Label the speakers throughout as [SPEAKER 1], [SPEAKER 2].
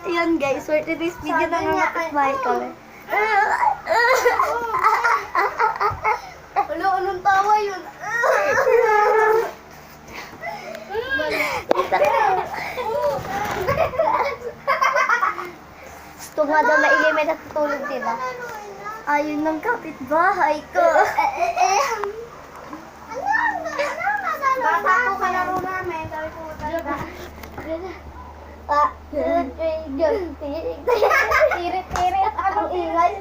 [SPEAKER 1] Ayan guys, for today's video na nga matutbahay kami.
[SPEAKER 2] Wala, anong tawa yun?
[SPEAKER 1] Gusto nga daw maingay, may natutulog din ah. Ayun ng kapitbahay ko.
[SPEAKER 2] Bata po kalaro namin. Sabi po,
[SPEAKER 1] Tirit-tirit. Ang ingay.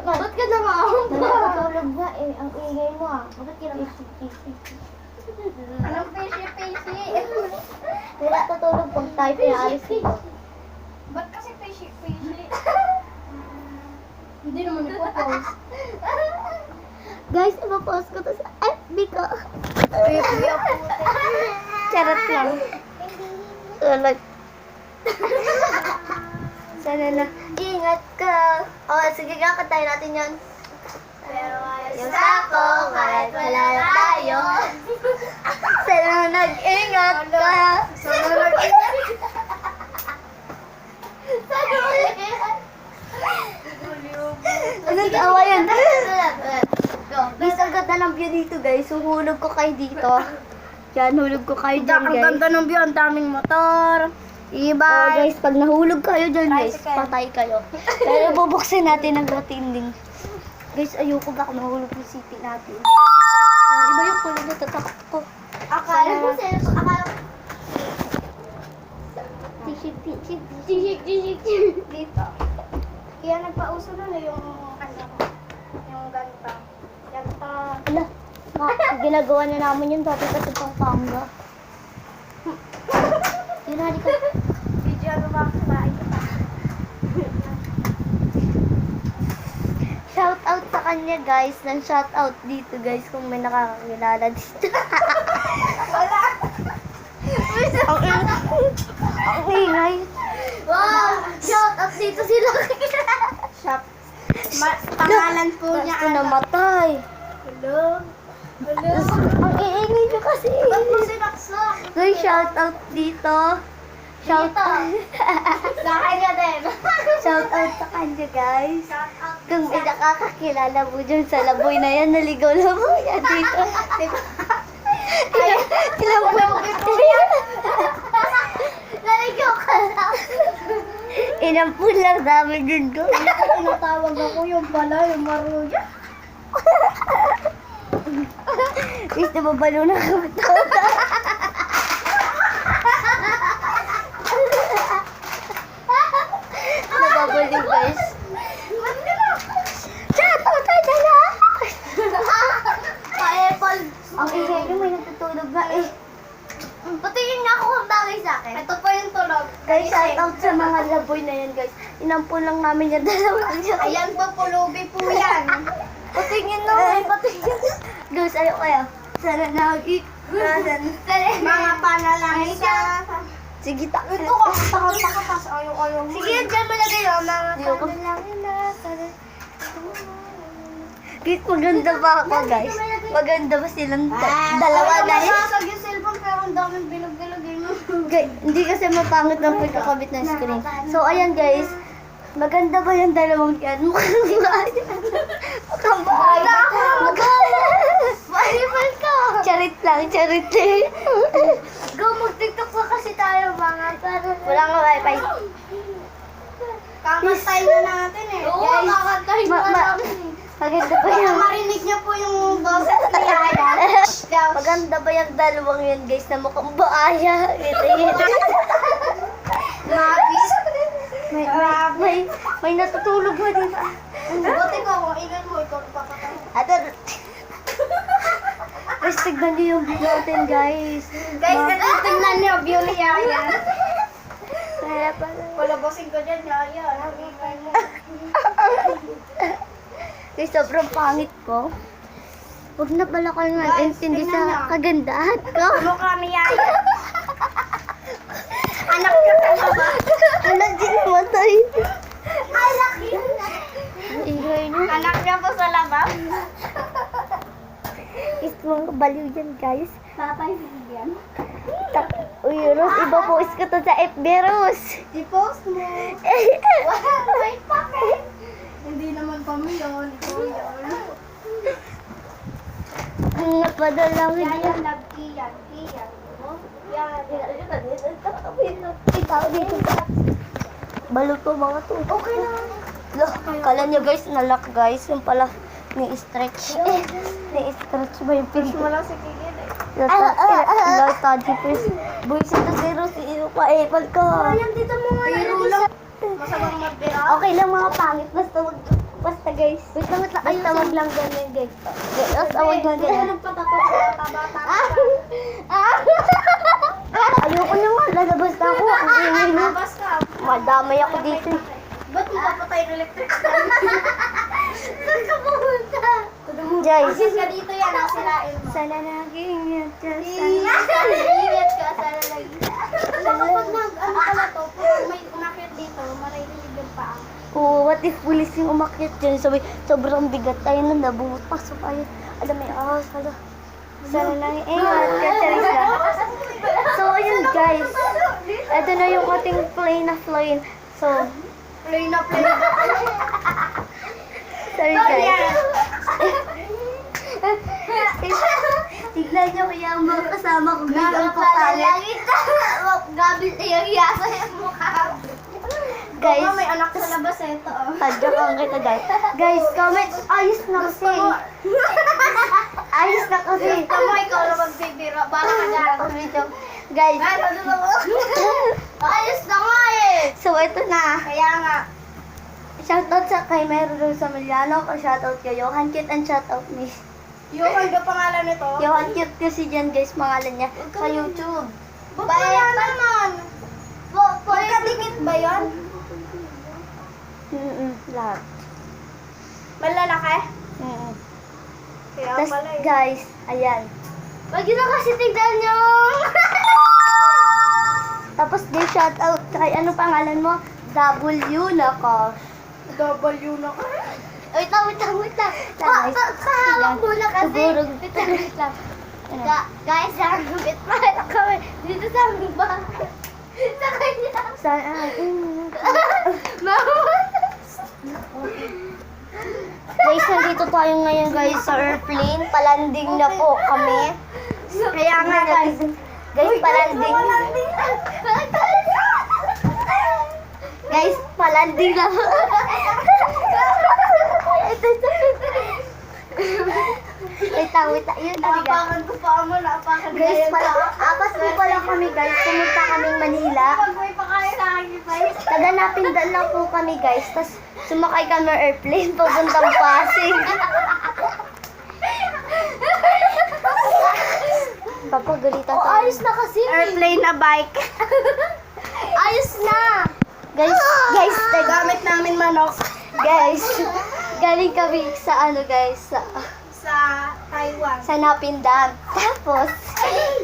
[SPEAKER 2] ba't ka namahong ba?
[SPEAKER 1] Natutulog nga eh. Ang ingay mo ah.
[SPEAKER 2] Bakit ka namahong? Anong fishy-fishy?
[SPEAKER 1] May natutulog pag tayo pinaalis dito.
[SPEAKER 2] Ba't kasi fishy-fishy? Hindi naman ipopost.
[SPEAKER 1] Guys, ipapost ko to sa FB ko. Charot lang. Tulog. Sana na. Ingat ka. Oh, sige, kakatayin natin yan.
[SPEAKER 2] Pero
[SPEAKER 1] Yung sako, kahit wala na tayo. Sana nag-ingat ka.
[SPEAKER 2] Sana nag-ingat.
[SPEAKER 1] Anong tawa yan? Guys, ang ganda ng view dito guys. So, hulog ko kayo dito. Yan, hulog ko kayo dyan
[SPEAKER 2] Ang
[SPEAKER 1] guys.
[SPEAKER 2] ganda ng view, ang daming motor.
[SPEAKER 1] Oh,
[SPEAKER 2] E-bike.
[SPEAKER 1] guys, pag nahulog kayo dyan guys,
[SPEAKER 2] Tricycle.
[SPEAKER 1] patay kayo. Pero bubuksan natin ng matinding. Guys, ayoko baka mahulog yung city natin. Iba yung kulay na tatakot ko.
[SPEAKER 2] Akala ko akala ko
[SPEAKER 1] Tishik.
[SPEAKER 2] dito. Kaya nagpauso na yung yung ganta. Ganta.
[SPEAKER 1] Ala, ginagawa na namin yun dati kasi Pampanga. Yun na, di ka.
[SPEAKER 2] Video ano ba kumain pa?
[SPEAKER 1] Shout out sa kanya guys. Nang shout out dito guys kung may nakakakilala dito.
[SPEAKER 2] Wala.
[SPEAKER 1] Ang ingay.
[SPEAKER 2] Wow! Shout out dito sila. Shop. Pangalan po niya
[SPEAKER 1] Gusto namatay.
[SPEAKER 2] Hello. Hello.
[SPEAKER 1] Ang iingay nyo kasi.
[SPEAKER 2] Ba't mo sinaksak?
[SPEAKER 1] Guys, shout out dito. Shout
[SPEAKER 2] Dito.
[SPEAKER 1] out.
[SPEAKER 2] Sa kanya din.
[SPEAKER 1] Shout out sa kanya guys.
[SPEAKER 2] Shout out.
[SPEAKER 1] Kung may nakakakilala mo dyan sa laboy na yan, naligaw-laboy yan dito.
[SPEAKER 2] Diba?
[SPEAKER 1] Ilang po.
[SPEAKER 2] Naligaw ka lang.
[SPEAKER 1] Inampun lang namin dun doon.
[SPEAKER 2] Tinatawag ako yung pala, yung maruya.
[SPEAKER 1] Guys, nababalo na kami. Nababalo guys. Shout out tayo dala.
[SPEAKER 2] Pa-apple.
[SPEAKER 1] Ang ingay nyo, may natutulog na eh.
[SPEAKER 2] Patingin nga ako kung bagay sa akin. Ito pa yung tulog.
[SPEAKER 1] Guys, shout out sa mga laboy na yan guys. Inampun lang namin yung dalawang yan.
[SPEAKER 2] Ayan po, pulubi po yan.
[SPEAKER 1] Patingin na, patingin. Guys, ayaw kaya. Sana nag-ikran.
[SPEAKER 2] Mga panalangin ka.
[SPEAKER 1] Sige, takot.
[SPEAKER 2] Ito ka, takot-takot. Ayaw. Sige, dyan mo lagay yung mga
[SPEAKER 1] Ayoko.
[SPEAKER 2] panalangin na.
[SPEAKER 1] Guys, maganda ba ako guys? Maganda ba silang dalawa na eh?
[SPEAKER 2] Nasasag yung cellphone pero ang daming bilog-bilog yun.
[SPEAKER 1] Guys, hindi kasi mapangit ng pagkakabit ng screen. So, ayan guys. Maganda ba yung dalawang yan? Mukhang bahay. Mukhang bahay.
[SPEAKER 2] Volleyball ka!
[SPEAKER 1] Charit lang.
[SPEAKER 2] Go, mag-tiktok pa kasi tayo mga para.
[SPEAKER 1] Wala nga wifi.
[SPEAKER 2] Kakantay na natin eh. Oo,
[SPEAKER 1] Guys,
[SPEAKER 2] kakantay na
[SPEAKER 1] ma-
[SPEAKER 2] natin eh.
[SPEAKER 1] Maganda ba
[SPEAKER 2] Kaya
[SPEAKER 1] yung...
[SPEAKER 2] marinig niyo po yung boses ni Yaya.
[SPEAKER 1] Maganda ba yung dalawang yan guys na mukhang baaya?
[SPEAKER 2] Mabis.
[SPEAKER 1] May natutulog mo dito.
[SPEAKER 2] Buti ko, kung ingay mo, ikaw papatay.
[SPEAKER 1] Ato. Guys, tignan niyo yung view natin guys.
[SPEAKER 2] Guys, tingnan niyo, view ni Yaya.
[SPEAKER 1] Kaya pala.
[SPEAKER 2] Palabasin ko dyan, Yaya. Ingay mo.
[SPEAKER 1] Guys, sobrang pangit ko. Huwag na pala kayo mag-intindi
[SPEAKER 2] tingnan niyo.
[SPEAKER 1] sa kagandahan ko.
[SPEAKER 2] Mukha ni Yaya. Anak ka ba?
[SPEAKER 1] Anak, di namatay.
[SPEAKER 2] Anak yun.
[SPEAKER 1] Ingay niyo.
[SPEAKER 2] Anak niya po sa labas.
[SPEAKER 1] Guys, mga baliw yan, guys.
[SPEAKER 2] Tatay bigyan.
[SPEAKER 1] Uy, Ros, iba-post ko to sa FB, Ros.
[SPEAKER 2] I-post mo. Wait pa. Hindi naman kami yun. Ikaw yun.
[SPEAKER 1] Napadala ko
[SPEAKER 2] Yan,
[SPEAKER 1] dyan.
[SPEAKER 2] love Kian. Kian. Oh, yan.
[SPEAKER 1] Ikaw dito. Balot ko mga to.
[SPEAKER 2] Okay na.
[SPEAKER 1] Look, kala nyo guys, nalock guys. Yung pala, ni-stretch. Ni-stretch ba yung
[SPEAKER 2] Push
[SPEAKER 1] pinto?
[SPEAKER 2] mo lang si Kian eh.
[SPEAKER 1] Study first. Boys, ito zero si Iyo pa. Epal ka.
[SPEAKER 2] Ayan, dito mo nga. Biro lang. Masabang magbira.
[SPEAKER 1] Okay lang mga pangit. Basta guys. Wait lang. Basta wag lang ganyan guys. Basta wag lang ganyan.
[SPEAKER 2] Nagpatato. Bata-bata.
[SPEAKER 1] Ayoko naman. Lalabas na ako. Ang ingay na.
[SPEAKER 2] Labas ka.
[SPEAKER 1] Madamay ako dito.
[SPEAKER 2] Ba't mo papatay ng electric fan? Saan ka pumunta?
[SPEAKER 1] Guys.
[SPEAKER 2] Asis ka dito yan, nasirain mo.
[SPEAKER 1] Sana naging yun.
[SPEAKER 2] Ingat ka, sana lagi. Alam mo, pag ano pala to, pag may umakyat dito, maririnig yung paa.
[SPEAKER 1] Oh, what if pulis yung umakyat dyan? Sobrang bigat tayo na nabungot. Pasok tayo. Alam mo yung sana naging ingat. Charis lang. So, ayun guys. Ito na yung ating plane na plane. So,
[SPEAKER 2] Play na play na.
[SPEAKER 1] sorry guys. Tignan nyo kaya ang mga kasama ko biglang po kalit.
[SPEAKER 2] Gabi, iyag-iyasa yung mukha.
[SPEAKER 1] Guys,
[SPEAKER 2] Baka may anak sa labas eh, ito.
[SPEAKER 1] tadya ka kita guys. Guys, comment. Ayos na kasi. Ayos na kasi.
[SPEAKER 2] Gusto mo, ikaw na magbibiro. Baka ka dyan.
[SPEAKER 1] Guys,
[SPEAKER 2] Ayos na nga eh.
[SPEAKER 1] so ito na.
[SPEAKER 2] Kaya nga.
[SPEAKER 1] Shoutout sa kay Mero Samiliano. Shoutout kay Johan Cute and shoutout ni
[SPEAKER 2] Yung ano pangalan nito?
[SPEAKER 1] Johan Cute kasi dyan guys, pangalan niya sa YouTube.
[SPEAKER 2] Bayan naman. Pagkadikit ba yun?
[SPEAKER 1] Lahat.
[SPEAKER 2] Malalaki? Kaya
[SPEAKER 1] Tapos
[SPEAKER 2] pala eh.
[SPEAKER 1] guys, ayan.
[SPEAKER 2] Wag yun na kasi tignan nyo.
[SPEAKER 1] Tapos guys, shoutout kay ano pangalan mo? W na ko.
[SPEAKER 2] W na ka.
[SPEAKER 1] Wait lang.
[SPEAKER 2] Pahawak muna kasi.
[SPEAKER 1] Siguro.
[SPEAKER 2] Wait lang. Guys, sarapit pa na kami. Dito sa aming bahay. Sa kanya.
[SPEAKER 1] Sana,
[SPEAKER 2] Mama.
[SPEAKER 1] guys, nandito tayo ngayon guys sa airplane. Palanding na po kami.
[SPEAKER 2] Kaya nga guys.
[SPEAKER 1] Guys, palanding. Guys, palanding na po. Wait lang. Yun talaga.
[SPEAKER 2] Naapakan ko pa mo. Naapakan
[SPEAKER 1] Guys, apas po pala kami guys. Pumunta kaming Manila.
[SPEAKER 2] Pag may pakain sa akin, guys.
[SPEAKER 1] Kaganapin lang po kami guys. Tapos sumakay kami airplane papuntang Pasig. Papagalitan tayo.
[SPEAKER 2] Ayos na kasi. Airplane na bike. Ayos na.
[SPEAKER 1] Guys,
[SPEAKER 2] Gamit namin manok.
[SPEAKER 1] guys, galing kami sa ano guys,
[SPEAKER 2] Sa Taiwan.
[SPEAKER 1] sa Napindan. Tapos,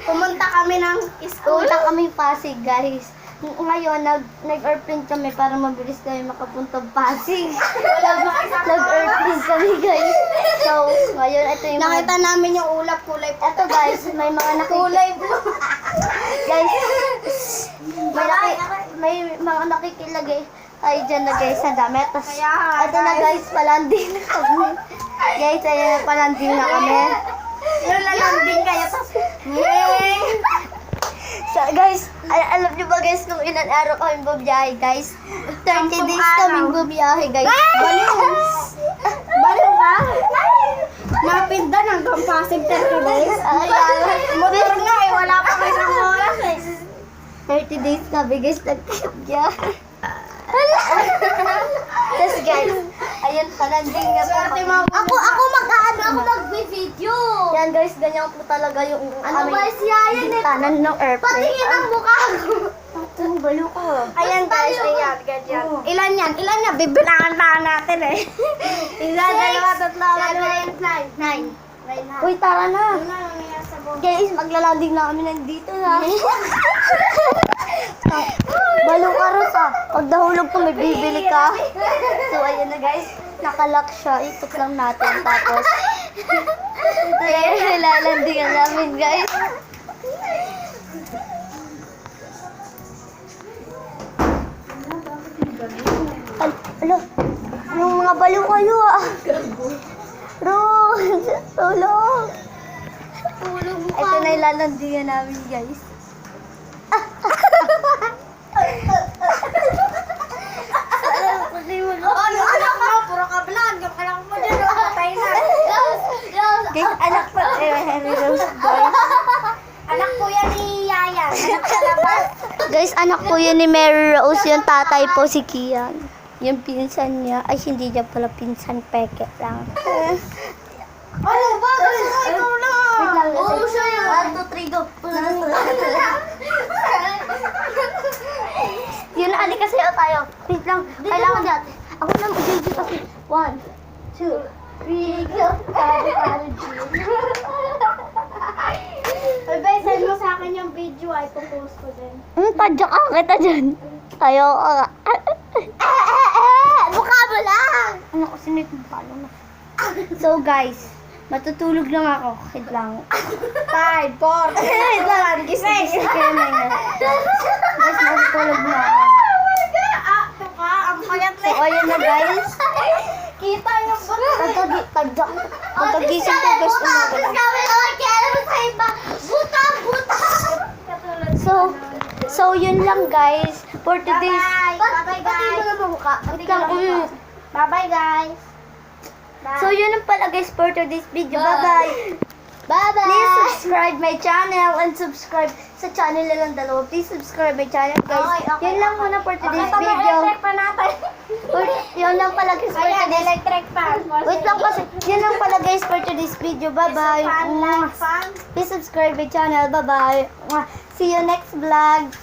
[SPEAKER 2] Pumunta kami ng school.
[SPEAKER 1] punta kami Pasig guys. Ngayon, nag-airplane kami para mabilis kami makapuntang Pasig. Nag-airplane kami guys. So, ngayon, ito yung
[SPEAKER 2] Nakita namin yung ulap kulay po.
[SPEAKER 1] Ito guys, may mga
[SPEAKER 2] Kulay blue.
[SPEAKER 1] guys, may mga nakikilagay tayo dyan na guys sa damit. Tapos,
[SPEAKER 2] Kaya,
[SPEAKER 1] ito na guys, palanding na kami. Guys, ayan na palanding na kami.
[SPEAKER 2] Yung lalanding kayo. Tapos,
[SPEAKER 1] So, guys, alam niyo ba guys kung ilan araw kami bumiyahe guys? 30 days kaming bumiyahe guys.
[SPEAKER 2] Baliw ka? Napindan hanggang Pasig 30 days. Motor nga eh, wala pa kayo isang oras eh.
[SPEAKER 1] 30 days kami guys nagbiyahe. Tapos guys, ayun palanding na
[SPEAKER 2] Swerte mo. Ako mag-video.
[SPEAKER 1] Yan guys, ganyan po talaga yung
[SPEAKER 2] Ano ba siya yan eh?
[SPEAKER 1] tanan ng airplane.
[SPEAKER 2] Patingin ang mukha ko.
[SPEAKER 1] Ang balo ko.
[SPEAKER 2] Ayan guys, ayan, ganyan. Ilan yan? Ilan yan? Bibilangan na natin eh. Isa, dalawa, tatlo, nine.
[SPEAKER 1] Uy, tara na.
[SPEAKER 2] Ano na nangyayari sa buhay?
[SPEAKER 1] Guys, maglalanding na kami nandito na. Balo ka Ros ah. Pag nahulog ko, may bibili ka. So, ayun na guys. Nakalock siya. Itok lang natin. Tapos, Ito na yung nilalandingan namin, guys. Alo, yung mga baliw kayo ah. Rose, tulong. Ito na yung lalandingan namin, guys.
[SPEAKER 2] Anak mo, puro ka vlog. Yung anak mo dyan, patay na.
[SPEAKER 1] Guys, anak pa. Harry Rose, guys.
[SPEAKER 2] Anak po yan ni Yaya. Anak sa labas.
[SPEAKER 1] Guys, anak po yun ni Mary Rose. Yung tatay po si Kian. Yung pinsan niya. Ay, hindi niya pala pinsan. Peke lang.
[SPEAKER 2] Ano ba? Ikaw lang.
[SPEAKER 1] Wait lang.
[SPEAKER 2] Oo, siya yan.
[SPEAKER 1] 1, 2, 3, go. Yun, ali kasi tayo. Wait lang. Kailangan natin. Ako na mag-JJ kasi. 1, 2, 3, go.
[SPEAKER 2] Bye, send mo sa akin yung video ay post ko din.
[SPEAKER 1] Tadya ka kita dyan. Ayoko ka.
[SPEAKER 2] Mukha mo lang.
[SPEAKER 1] Ano kasi may palo na. So guys, matutulog lang ako. Wait lang.
[SPEAKER 2] 5, 4, 3, 2, 1, gising.
[SPEAKER 1] Kaya na yun. Guys, matutulog na ako.
[SPEAKER 2] Ito ka, ang payat
[SPEAKER 1] So, ayun na guys.
[SPEAKER 2] Kita yung buto.
[SPEAKER 1] Pagkagising ko guys, umaga lang. So yun lang guys. For today's...
[SPEAKER 2] Bye-bye, guys.
[SPEAKER 1] Wait lang.
[SPEAKER 2] Bye-bye, guys.
[SPEAKER 1] So yun lang pala guys for today's video. Bye-bye.
[SPEAKER 2] Bye-bye.
[SPEAKER 1] Please subscribe my channel and subscribe sa channel nilang dalawa. Please subscribe my channel guys. Yun lang muna for today's video.
[SPEAKER 2] Electric pa natin.
[SPEAKER 1] Yun lang pala guys for
[SPEAKER 2] Ayan,
[SPEAKER 1] today's...
[SPEAKER 2] electric fan.
[SPEAKER 1] Wait lang kasi. Yun lang pala guys for today's video. Bye-bye.
[SPEAKER 2] Fan, like, fan.
[SPEAKER 1] Please subscribe my channel. Bye-bye. See you next vlog.